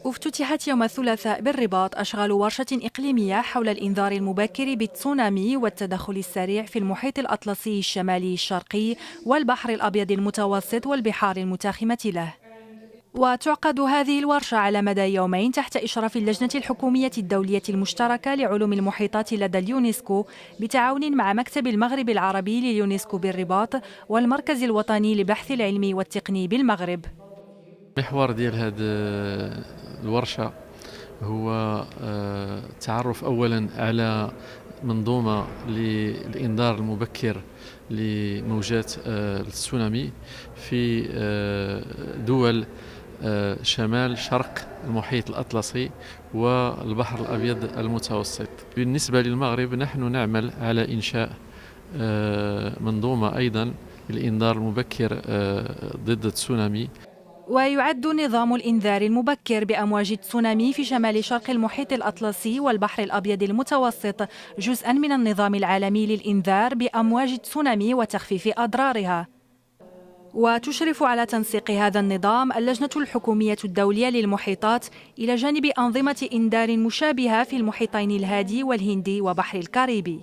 افتتحت يوم الثلاثاء بالرباط أشغال ورشة إقليمية حول الإنذار المبكر بالتسونامي والتدخل السريع في المحيط الأطلسي الشمالي الشرقي والبحر الأبيض المتوسط والبحار المتاخمة له. وتعقد هذه الورشة على مدى يومين تحت إشراف اللجنة الحكومية الدولية المشتركة لعلوم المحيطات لدى اليونسكو بالتعاون مع مكتب المغرب العربي لليونسكو بالرباط والمركز الوطني للبحث العلمي والتقني بالمغرب. المحور ديال هذه الورشة هو التعرف أولا على منظومة للإنذار المبكر لموجات التسونامي في دول شمال شرق المحيط الأطلسي والبحر الأبيض المتوسط. بالنسبة للمغرب نحن نعمل على إنشاء منظومة أيضا للإنذار المبكر ضد التسونامي. ويعد نظام الإنذار المبكر بأمواج التسونامي في شمال شرق المحيط الأطلسي والبحر الأبيض المتوسط جزءاً من النظام العالمي للإنذار بأمواج التسونامي وتخفيف أضرارها. وتشرف على تنسيق هذا النظام اللجنة الحكومية الدولية للمحيطات إلى جانب أنظمة إنذار مشابهة في المحيطين الهادي والهندي وبحر الكاريبي.